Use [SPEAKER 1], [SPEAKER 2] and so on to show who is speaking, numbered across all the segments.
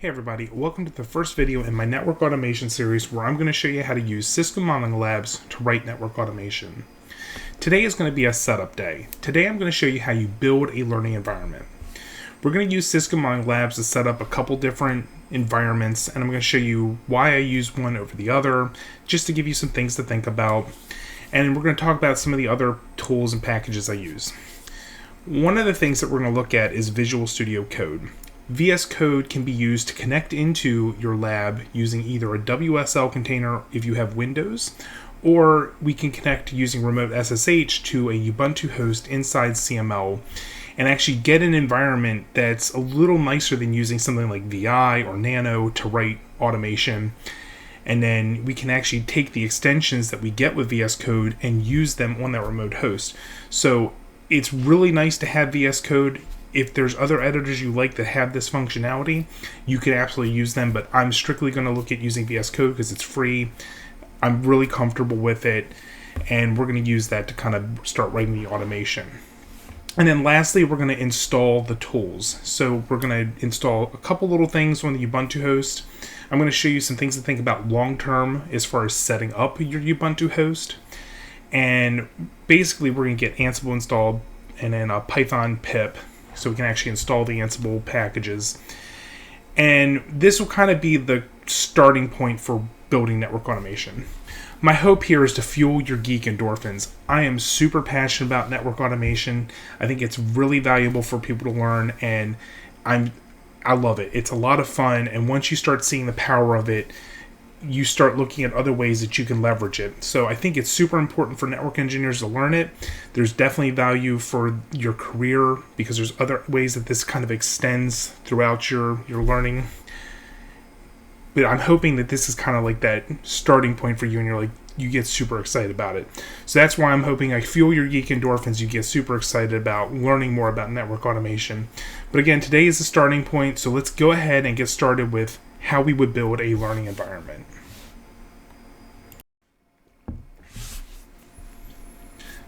[SPEAKER 1] Hey everybody, welcome to the first video in my network automation series where I'm going to show you how to use Cisco Modeling Labs to write network automation. Today is going to be a setup day. Today I'm going to show you how you build a learning environment. We're going to use Cisco Modeling Labs to set up a couple different environments, and I'm going to show you why I use one over the other, just to give you some things to think about. And we're going to talk about some of the other tools and packages I use. One of the things that we're going to look at is Visual Studio Code. VScode can be used to connect into your lab using either a WSL container if you have Windows, or we can connect using remote SSH to a Ubuntu host inside CML and actually get an environment that's a little nicer than using something like VI or Nano to write automation. And then we can actually take the extensions that we get with VScode and use them on that remote host. So it's really nice to have VScode. If there's other editors you like that have this functionality, you could absolutely use them, but I'm strictly going to look at using VScode because it's free. I'm really comfortable with it, and we're going to use that to kind of start writing the automation. And then lastly, we're going to install the tools. So we're going to install a couple little things on the Ubuntu host. I'm going to show you some things to think about long-term as far as setting up your Ubuntu host. And basically, we're going to get Ansible installed and then a Python pip, so we can actually install the Ansible packages. And this will kind of be the starting point for building network automation. My hope here is to fuel your geek endorphins. I am super passionate about network automation. I think it's really valuable for people to learn, and I love it. It's a lot of fun, and once you start seeing the power of it, you start looking at other ways that you can leverage it. So I think it's super important for network engineers to learn it. There's definitely value for your career because there's other ways that this kind of extends throughout your learning. But I'm hoping that this is kind of like that starting point for you, and you get super excited about it. So that's why I'm hoping I fuel your geek endorphins. You get super excited about learning more about network automation. But again, today is the starting point. So let's go ahead and get started with how we would build a learning environment.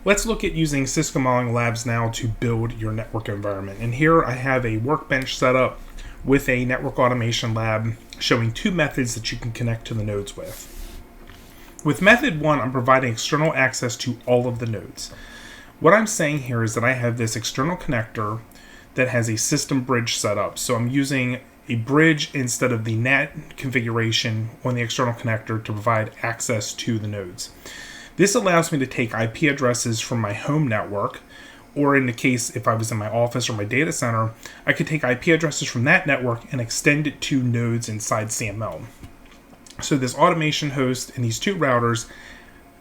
[SPEAKER 1] Let's look at using Cisco Modeling Labs now to build your network environment. And here I have a workbench set up with a network automation lab showing two methods that you can connect to the nodes with. With method one, I'm providing external access to all of the nodes. What I'm saying here is that I have this external connector that has a system bridge set up. So I'm using a bridge instead of the NAT configuration on the external connector to provide access to the nodes. This allows me to take IP addresses from my home network, or in the case if I was in my office or my data center, I could take IP addresses from that network and extend it to nodes inside CML. So this automation host and these two routers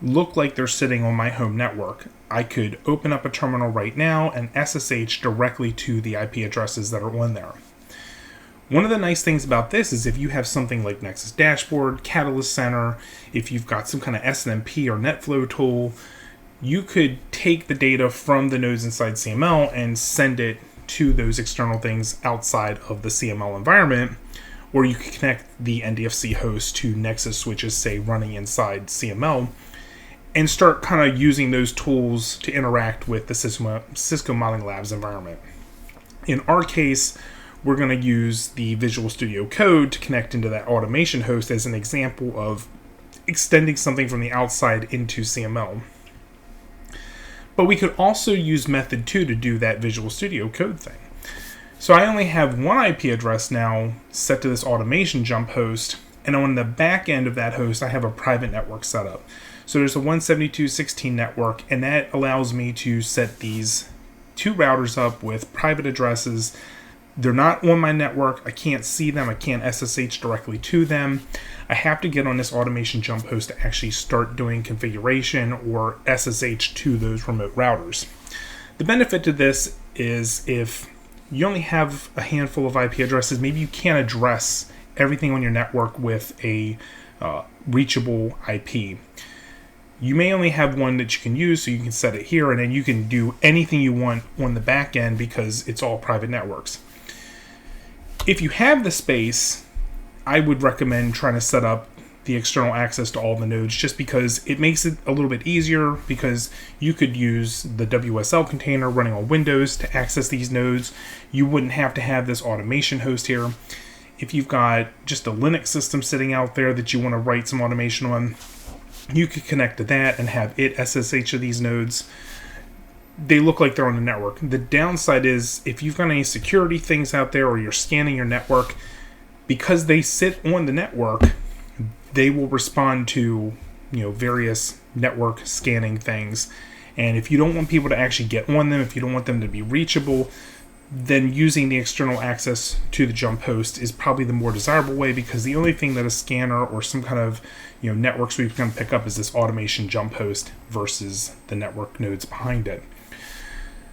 [SPEAKER 1] look like they're sitting on my home network. I could open up a terminal right now and SSH directly to the IP addresses that are on there. One of the nice things about this is if you have something like Nexus Dashboard, Catalyst Center, if you've got some kind of SNMP or NetFlow tool, you could take the data from the nodes inside CML and send it to those external things outside of the CML environment, or you could connect the NDFC host to Nexus switches, say, running inside CML, and start kind of using those tools to interact with the Cisco Modeling Labs environment. In our case, we're going to use the Visual Studio Code to connect into that automation host as an example of extending something from the outside into CML. But we could also use method 2 to do that Visual Studio Code thing. So I only have one IP address now set to this automation jump host, and on the back end of that host, I have a private network set up. So there's a 172.16 network, and that allows me to set these two routers up with private addresses. They're not on my network. I can't see them. I can't SSH directly to them. I have to get on this automation jump host to actually start doing configuration or SSH to those remote routers. The benefit to this is if you only have a handful of IP addresses, maybe you can't address everything on your network with a reachable IP. You may only have one that you can use, so you can set it here, and then you can do anything you want on the back end because it's all private networks. If you have the space, I would recommend trying to set up the external access to all the nodes just because it makes it a little bit easier because you could use the WSL container running on Windows to access these nodes. You wouldn't have to have this automation host here. if you've got just a Linux system sitting out there that you want to write some automation on, you could connect to that and have it SSH to these nodes. They look like they're on the network. The downside is if you've got any security things out there or you're scanning your network, because they sit on the network, they will respond to various network scanning things. And if you don't want people to actually get on them, if you don't want them to be reachable, then using the external access to the jump host is probably the more desirable way, because the only thing that a scanner or some kind of network sweep is going to pick up is this automation jump host versus the network nodes behind it.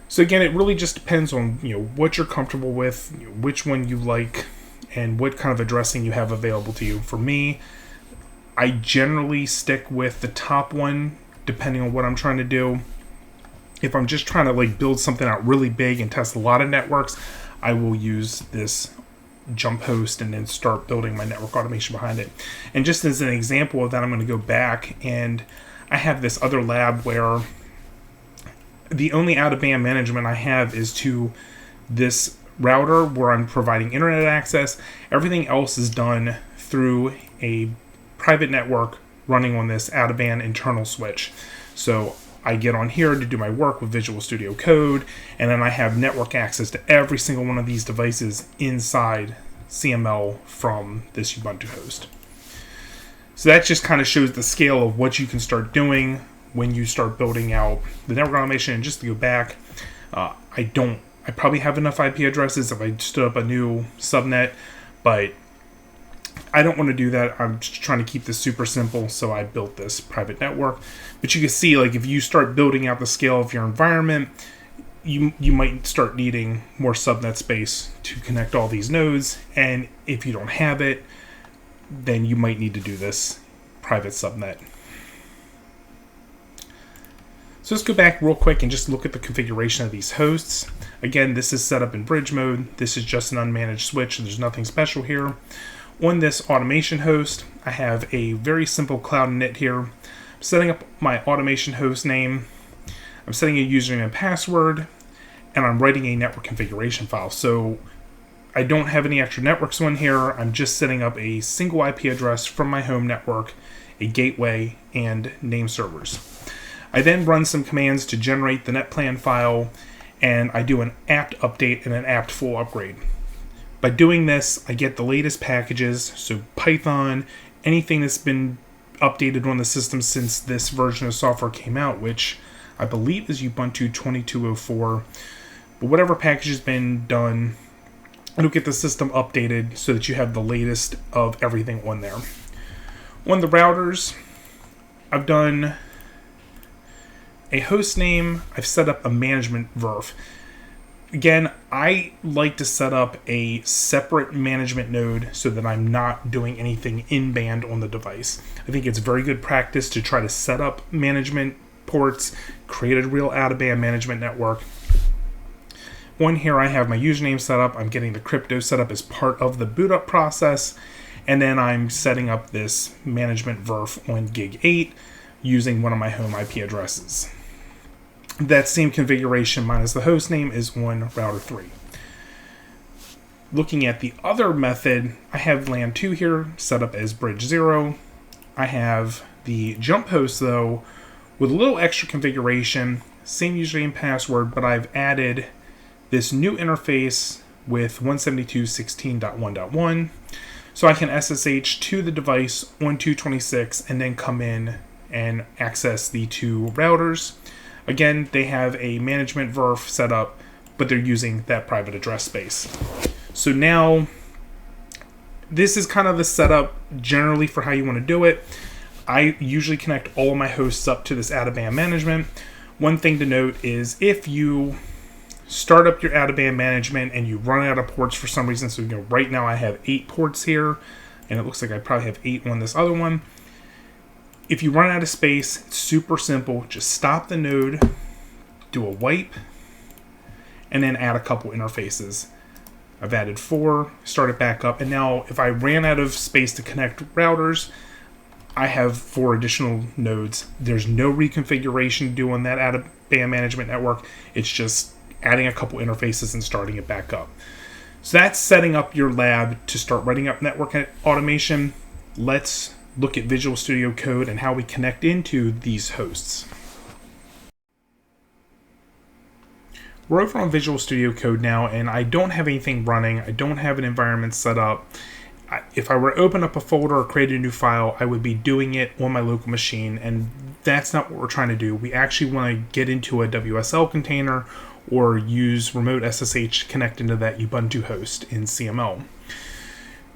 [SPEAKER 1] So again, it really just depends on what you're comfortable with, which one you like, and what kind of addressing you have available to you. For me, I generally stick with the top one depending on what I'm trying to do. If I'm just trying to build something out really big and test a lot of networks, I will use this jump host and then start building my network automation behind it. And just as an example of that, I'm going to go back, and I have this other lab where the only out-of-band management I have is to this router where I'm providing internet access. Everything else is done through a private network running on this out-of-band internal switch. So I get on here to do my work with Visual Studio Code, and then I have network access to every single one of these devices inside CML from this Ubuntu host. So that just kind of shows the scale of what you can start doing when you start building out the network automation. And just to go back, I probably have enough IP addresses if I stood up a new subnet, but I don't want to do that. I'm just trying to keep this super simple, so I built this private network. But you can see, if you start building out the scale of your environment, you might start needing more subnet space to connect all these nodes. And if you don't have it, then you might need to do this private subnet. So let's go back real quick and just look at the configuration of these hosts. Again, this is set up in bridge mode. This is just an unmanaged switch. There's nothing special here. On this automation host, I have a very simple cloud init here. I'm setting up my automation host name. I'm setting a username and password, and I'm writing a network configuration file. So I don't have any extra networks on here. I'm just setting up a single IP address from my home network, a gateway, and name servers. I then run some commands to generate the netplan file, and I do an apt update and an apt full upgrade. By doing this, I get the latest packages, so Python, anything that's been updated on the system since this version of software came out, which I believe is Ubuntu 22.04. But whatever package has been done, it'll get the system updated so that you have the latest of everything on there. On the routers, I've done a host name. I've set up a management verf. Again, I like to set up a separate management node so that I'm not doing anything in-band on the device. I think it's very good practice to try to set up management ports, create a real out-of-band management network. On here, I have my username set up. I'm getting the crypto set up as part of the boot up process. And then I'm setting up this management verf on gig 8 using one of my home IP addresses. That same configuration minus the host name is on router 3. Looking at the other method, I have LAN 2 here set up as bridge 0. I have the jump host though with a little extra configuration, same username and password, but I've added this new interface with 172.16.1.1 so I can SSH to the device on 226 and then come in and access the two routers. Again, they have a management verf set up, but they're using that private address space. So now, this is kind of the setup generally for how you want to do it. I usually connect all of my hosts up to this out-of-band management. One thing to note is if you start up your out-of-band management and you run out of ports for some reason, so right now I have 8 ports here, and it looks like I probably have 8 on this other one. If you run out of space, it's super simple. Just stop the node, do a wipe, and then add a couple interfaces. I've added 4, start it back up, and now if I ran out of space to connect routers, I have 4 additional nodes. There's no reconfiguration to do on that out-of-band management network. It's just adding a couple interfaces and starting it back up. So that's setting up your lab to start writing up network automation. Let's look at Visual Studio Code and how we connect into these hosts. We're over on Visual Studio Code now, and I don't have anything running. I don't have an environment set up. If I were to open up a folder or create a new file, I would be doing it on my local machine, and that's not what we're trying to do. We actually want to get into a WSL container or use remote SSH to connect into that Ubuntu host in CML.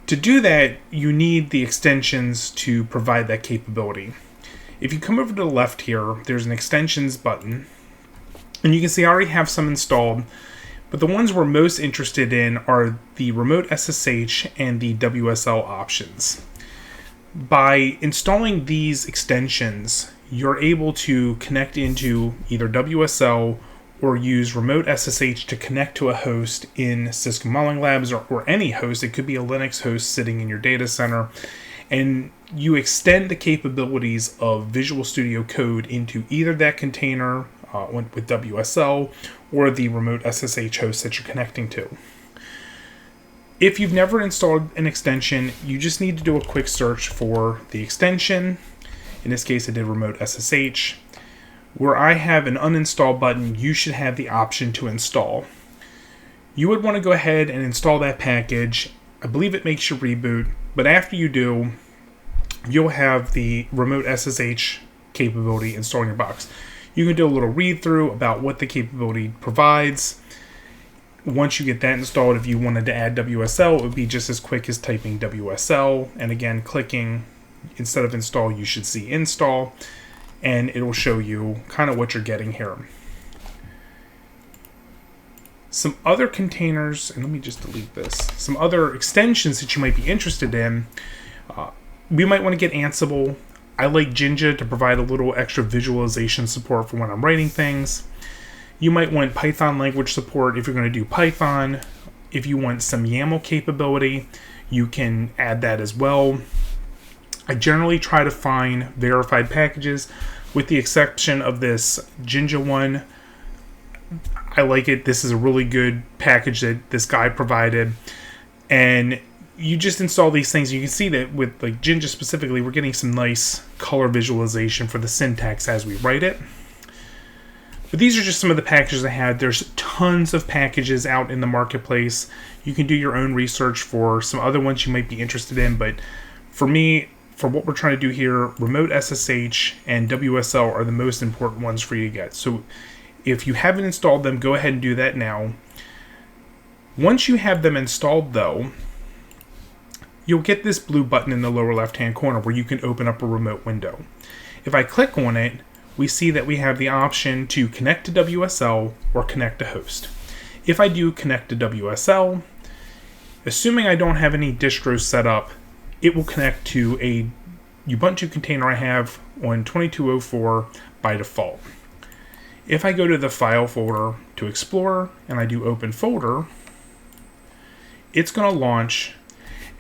[SPEAKER 1] To do that, you need the extensions to provide that capability. If you come over to the left here, there's an extensions button, and you can see I already have some installed, but the ones we're most interested in are the remote SSH and the WSL options. By installing these extensions, you're able to connect into either WSL or use remote SSH to connect to a host in Cisco Modeling Labs or any host. It could be a Linux host sitting in your data center. And you extend the capabilities of Visual Studio Code into either that container with WSL or the remote SSH host that you're connecting to. If you've never installed an extension, you just need to do a quick search for the extension. In this case, I did remote SSH. Where I have an uninstall button, you should have the option to install. You would want to go ahead and install that package. I believe it makes you reboot, but after you do, you'll have the remote SSH capability installed in your box. You can do a little read through about what the capability provides. Once you get that installed, if you wanted to add WSL, it would be just as quick as typing WSL, and again, clicking, instead of install, you should see install, and it will show you kind of what you're getting here. Some other containers, and let me just delete this, some other extensions that you might be interested in. We might want to get Ansible. I like Jinja to provide a little extra visualization support for when I'm writing things. You might want Python language support if you're going to do Python. If you want some YAML capability, you can add that as well. I generally try to find verified packages, with the exception of this Jinja one. I like it. This is a really good package that this guy provided. And you just install these things. You can see that with like Jinja specifically, we're getting some nice color visualization for the syntax as we write it. But these are just some of the packages I had. There's tons of packages out in the marketplace. You can do your own research for some other ones you might be interested in. But for me, for what we're trying to do here, remote SSH and WSL are the most important ones for you to get. So if you haven't installed them, go ahead and do that now. Once you have them installed, though, you'll get this blue button in the lower left-hand corner where you can open up a remote window. If I click on it, we see that we have the option to connect to WSL or connect to host. If I do connect to WSL, assuming I don't have any distros set up, it will connect to a Ubuntu container I have on 2204 by default. If I go to the file folder to Explorer and I do open folder, it's going to launch,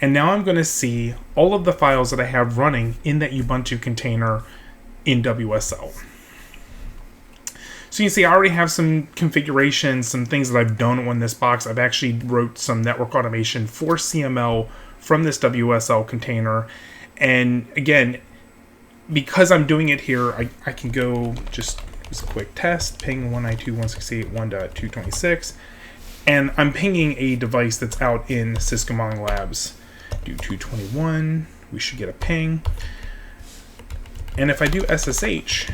[SPEAKER 1] and now I'm going to see all of the files that I have running in that Ubuntu container in WSL. So you can see I already have some configurations, some things that I've done on this box. I've actually wrote some network automation for CML from this WSL container. And again, because I'm doing it here, I can go just a quick test, ping 192.168.1.226, and I'm pinging a device that's out in Cisco Modeling Labs. Do 221, we should get a ping. And if I do SSH,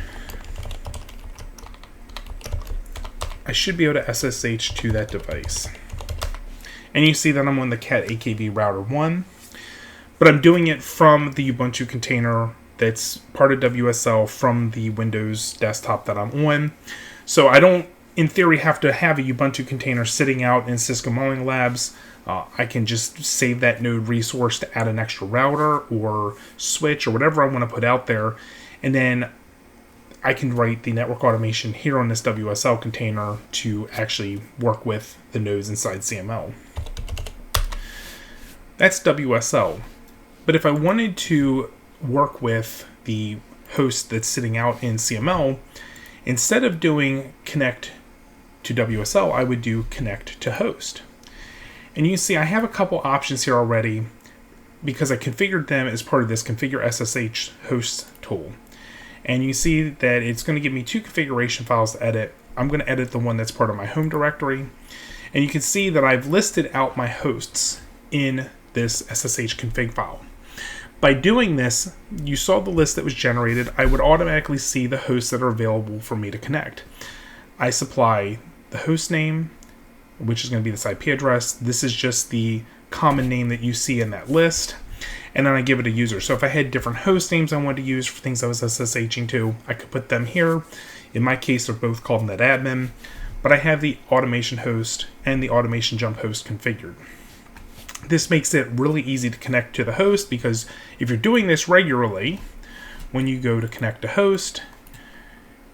[SPEAKER 1] I should be able to SSH to that device. And you see that I'm on the cat AKB router 1, but I'm doing it from the Ubuntu container that's part of WSL from the Windows desktop that I'm on. So I don't, in theory, have to have a Ubuntu container sitting out in Cisco Modeling Labs. I can just save that node resource to add an extra router or switch or whatever I want to put out there. And then I can write the network automation here on this WSL container to actually work with the nodes inside CML. That's WSL. But if I wanted to work with the host that's sitting out in CML, instead of doing connect to WSL, I would do connect to host. And you see I have a couple options here already because I configured them as part of this configure SSH hosts tool. And you see that it's going to give me 2 configuration files to edit. I'm going to edit the one that's part of my home directory. And you can see that I've listed out my hosts in this SSH config file. By doing this, you saw the list that was generated. I would automatically see the hosts that are available for me to connect. I supply the host name, which is going to be this IP address. This is just the common name that you see in that list. And then I give it a user. So if I had different host names I wanted to use for things I was SSHing to, I could put them here. In my case, they're both called netadmin, but I have the automation host and the automation jump host configured. This makes it really easy to connect to the host because if you're doing this regularly, when you go to connect to host,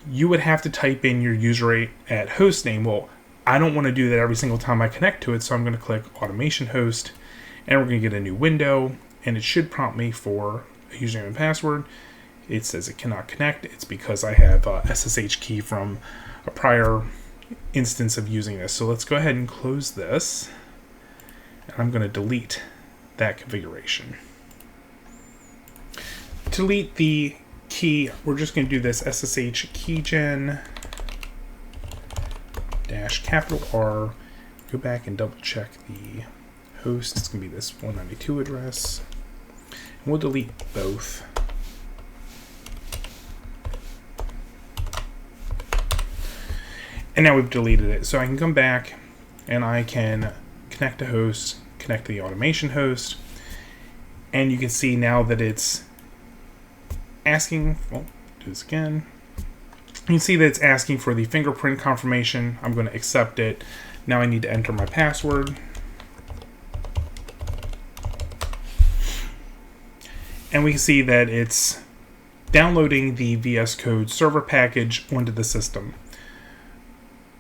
[SPEAKER 1] you would have to type in your user at host name. Well, I don't want to do that every single time I connect to it, so I'm going to click automation host, and we're going to get a new window, and it should prompt me for a username and password. It says it cannot connect. It's because I have a SSH key from a prior instance of using this. So let's go ahead and close this. I'm going to delete that configuration. To delete the key, we're just going to do this SSH keygen -R. Go back and double check the host. It's going to be this 192 address. And we'll delete both. And now we've deleted it. So I can come back and I can connect to host, connect to the automation host, and you can see now that it's asking, well, do this again. You can see that it's asking for the fingerprint confirmation. I'm going to accept it. Now I need to enter my password. And we can see that it's downloading the VScode server package onto the system.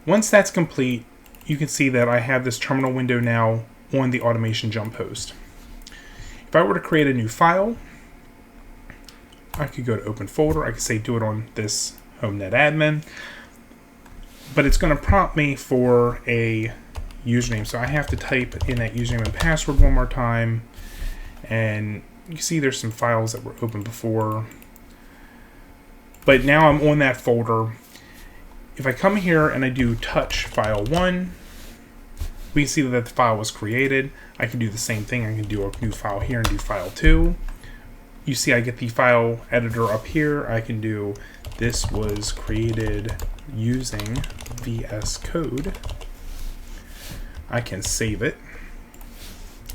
[SPEAKER 1] Once that's complete, you can see that I have this terminal window now on the automation jump host. If I were to create a new file, I could go to open folder. I could say do it on this home netadmin, but it's going to prompt me for a username. So I have to type in that username and password one more time. And you can see there's some files that were open before, but now I'm on that folder. If I come here and I do touch file 1, we can see that the file was created. I can do the same thing. I can do a new file here and do file 2. You see I get the file editor up here. I can do this was created using VScode. I can save it.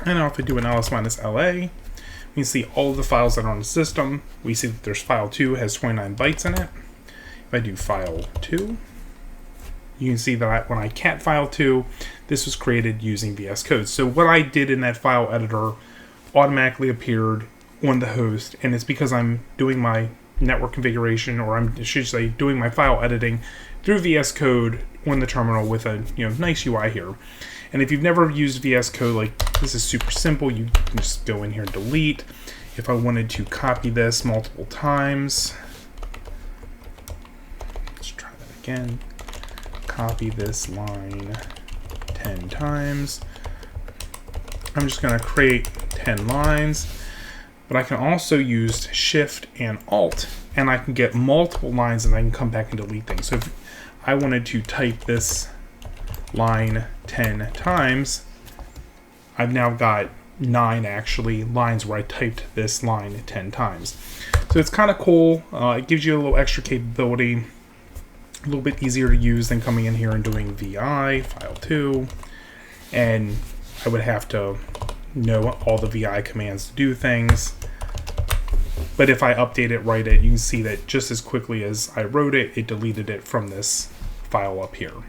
[SPEAKER 1] And now if I do an ls-la, we can see all of the files that are on the system. We see that there's file 2 has 29 bytes in it. If I do file 2, you can see that when I cat file 2, this was created using VScode. So what I did in that file editor automatically appeared on the host, and it's because I'm doing my network configuration, or I should say doing my file editing through VScode on the terminal with a nice UI here. And if you've never used VScode, like, this is super simple. You can just go in here and delete. If I wanted to copy this multiple times, let's try that again. Copy this line 10 times. I'm just going to create 10 lines, but I can also use Shift and Alt, and I can get multiple lines, and I can come back and delete things. So if I wanted to type this line 10 times, I've now got 9 actually lines where I typed this line 10 times. So it's kind of cool. It gives you a little extra capability, a little bit easier to use than coming in here and doing VI, file 2, and I would have to know all the VI commands to do things. But if I update it, write it, you can see that just as quickly as I wrote it, it deleted it from this file up here.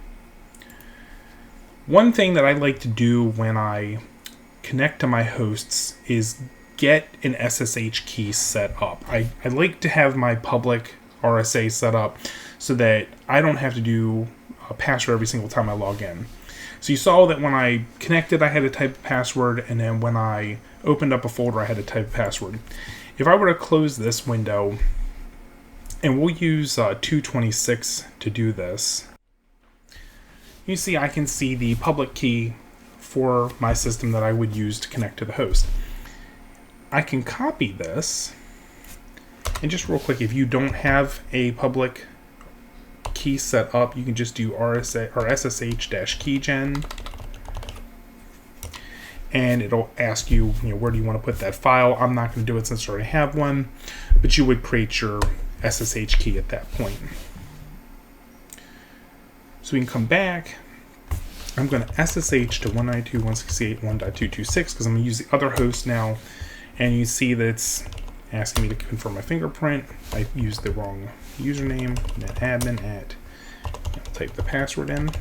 [SPEAKER 1] One thing that I like to do when I connect to my hosts is get an SSH key set up. I like to have my public RSA set up so that I don't have to do a password every single time I log in. So you saw that when I connected, I had to type a password, and then when I opened up a folder, I had to type a password. If I were to close this window, and we'll use 226 to do this, you see I can see the public key for my system that I would use to connect to the host. I can copy this, and just real quick, if you don't have a public key set up, you can just do SSH-keygen, and it'll ask you, where do you want to put that file. I'm not going to do it since I already have one, but you would create your SSH key at that point. So we can come back. I'm going to SSH to 192.168.1.226 because I'm going to use the other host now, and you see that it's asking me to confirm my fingerprint. I used the wrong username, netadmin at, I'll type the password in.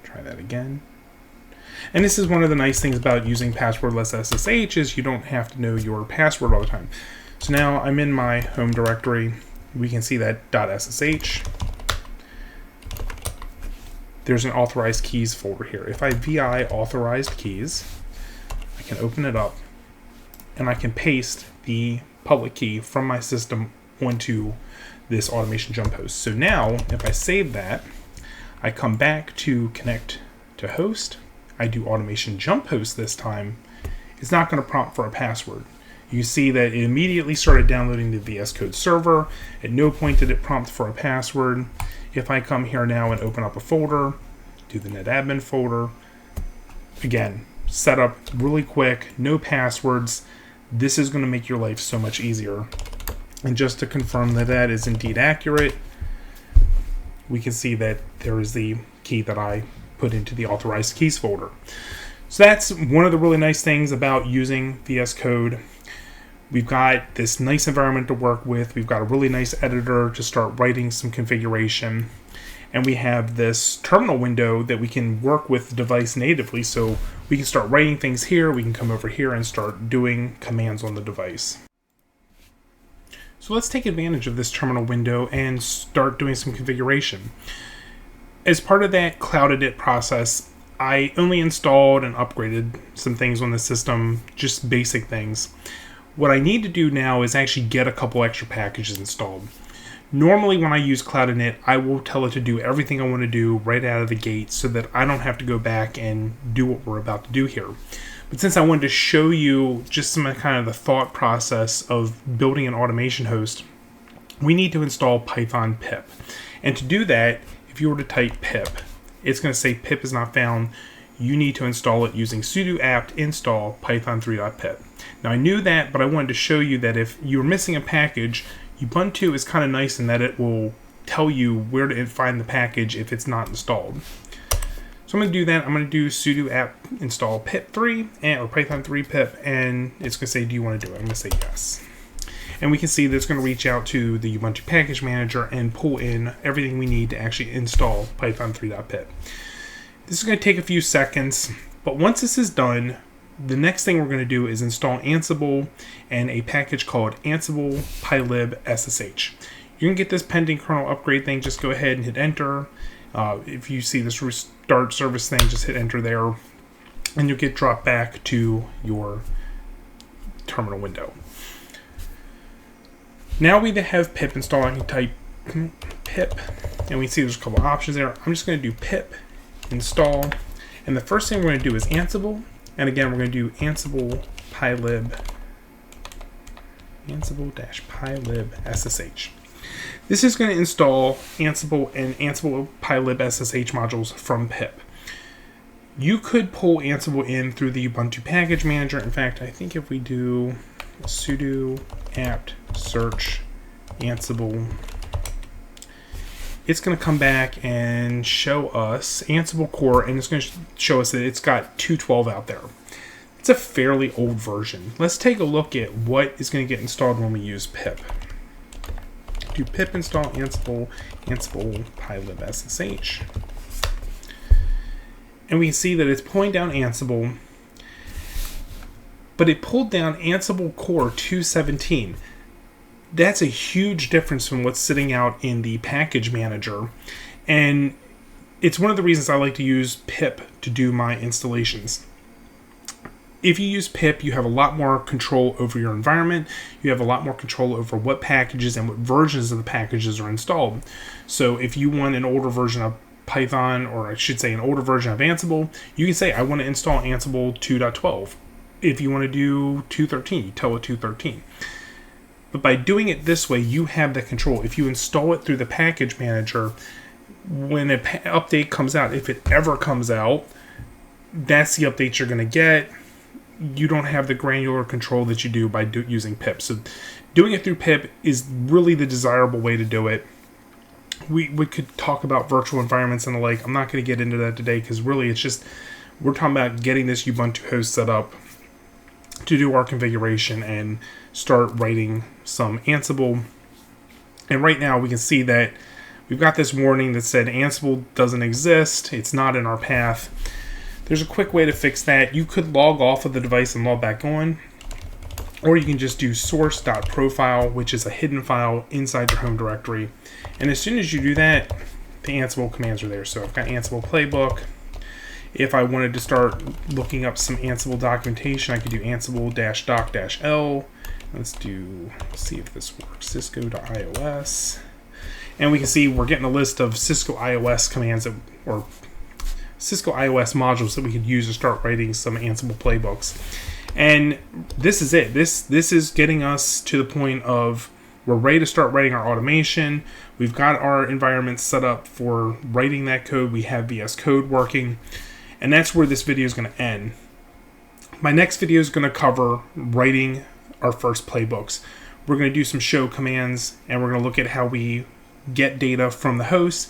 [SPEAKER 1] Try that again. And this is one of the nice things about using passwordless SSH is you don't have to know your password all the time. So now I'm in my home directory. We can see that .ssh. There's an authorized keys folder here. If I VI authorized keys, I can open it up and I can paste the public key from my system onto this automation jump host. So now if I save that, I come back to connect to host. I do automation jump host this time. It's not going to prompt for a password. You see that it immediately started downloading the VScode server. At no point did it prompt for a password. If I come here now and open up a folder, do the netadmin folder, again, set up really quick, no passwords. This is going to make your life so much easier. And just to confirm that that is indeed accurate, we can see that there is the key that I put into the authorized keys folder. So that's one of the really nice things about using VS Code. We've got this nice environment to work with. We've got a really nice editor to start writing some configuration. And we have this terminal window that we can work with the device natively. So we can start writing things here. We can come over here and start doing commands on the device. So let's take advantage of this terminal window and start doing some configuration. As part of that cloud edit process, I only installed and upgraded some things on the system, just basic things. What I need to do now is actually get a couple extra packages installed. Normally when I use Cloud Init, I will tell it to do everything I want to do right out of the gate so that I don't have to go back and do what we're about to do here. But since I wanted to show you just some kind of the thought process of building an automation host, we need to install Python pip. And to do that, if you were to type pip, it's going to say pip is not found. You need to install it using sudo apt install python3.pip. Now I knew that, but I wanted to show you that if you're missing a package, Ubuntu is kind of nice in that it will tell you where to find the package if it's not installed. So I'm going to do that. I'm going to do sudo apt install pip3 or python3 pip, and it's going to say, do you want to do it? I'm going to say yes. And we can see that it's going to reach out to the Ubuntu package manager and pull in everything we need to actually install python3.pip. This is going to take a few seconds, but once this is done, the next thing we're going to do is install Ansible and a package called ansible-pylibssh. You can get this pending kernel upgrade thing, just go ahead and hit enter. If you see this restart service thing, just hit enter there, and you'll get dropped back to your terminal window. Now we have pip installed. I can type pip, and we see there's a couple options there. I'm just going to do pip install, and the first thing we're going to do is Ansible, and again we're going to do ansible-pylibssh. This is going to install Ansible and ansible-pylibssh modules from pip. You could pull Ansible in through the Ubuntu package manager. In fact, I think if we do sudo apt search Ansible, it's going to come back and show us Ansible core, and it's going to show us that it's got 2.12 out there. It's a fairly old version. Let's take a look at what is going to get installed when we use pip. Do pip install ansible-pylibssh. And we can see that it's pulling down Ansible, but it pulled down Ansible core 217. That's a huge difference from what's sitting out in the package manager, and it's one of the reasons I like to use pip to do my installations. If you use pip, you have a lot more control over your environment. You have a lot more control over what packages and what versions of the packages are installed. So if you want an older version of Python, or I should say an older version of Ansible, you can say, I want to install Ansible 2.12. If you want to do 2.13, you tell it 2.13. But by doing it this way, you have the control. If you install it through the package manager, when an update comes out, if it ever comes out, that's the update you're going to get. You don't have the granular control that you do by using pip. So doing it through pip is really the desirable way to do it. We could talk about virtual environments and the like. I'm not going to get into that today because really it's just, we're talking about getting this Ubuntu host set up to do our configuration and start writing some Ansible. And right now we can see that we've got this warning that said Ansible doesn't exist. It's not in our path. There's a quick way to fix that. You could log off of the device and log back on, or you can just do source.profile, which is a hidden file inside your home directory. And as soon as you do that, the Ansible commands are there. So I've got Ansible playbook. If I wanted to start looking up some Ansible documentation, I could do ansible-doc-l. Let's see if this works. Cisco.ios. And we can see we're getting a list of Cisco iOS commands or Cisco iOS modules that we could use to start writing some Ansible playbooks. And this is it. This is getting us to the point of we're ready to start writing our automation. We've got our environment set up for writing that code. We have VScode working. And that's where this video is going to end. My next video is going to cover writing our first playbooks. We're going to do some show commands, and we're going to look at how we get data from the host,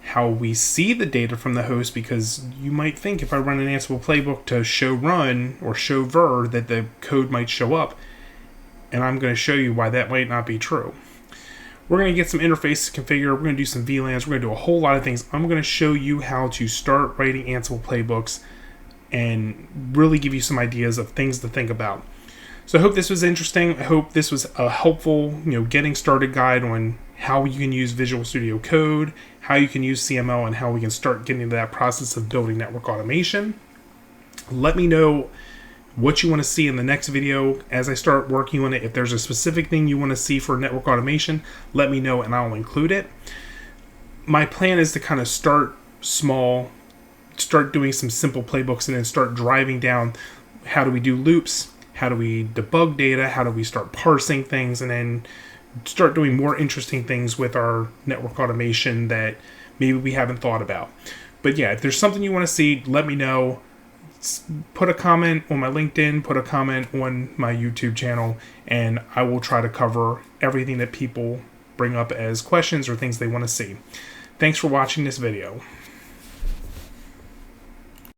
[SPEAKER 1] how we see the data from the host, because you might think if I run an Ansible playbook to show run or show ver that the code might show up, and I'm going to show you why that might not be true. We're going to get some interfaces configured. We're going to do some VLANs. We're going to do a whole lot of things. I'm going to show you how to start writing Ansible playbooks and really give you some ideas of things to think about. So I hope this was interesting. I hope this was a helpful, getting started guide on how you can use Visual Studio Code, how you can use CML, and how we can start getting into that process of building network automation. Let me know what you want to see in the next video as I start working on it. If there's a specific thing you want to see for network automation, let me know and I'll include it. My plan is to kind of start small, start doing some simple playbooks, and then start driving down how do we do loops, how do we debug data, how do we start parsing things, and then start doing more interesting things with our network automation that maybe we haven't thought about. But yeah, if there's something you want to see, let me know. Put a comment on my LinkedIn, put a comment on my YouTube channel, and I will try to cover everything that people bring up as questions or things they want to see. Thanks for watching this video.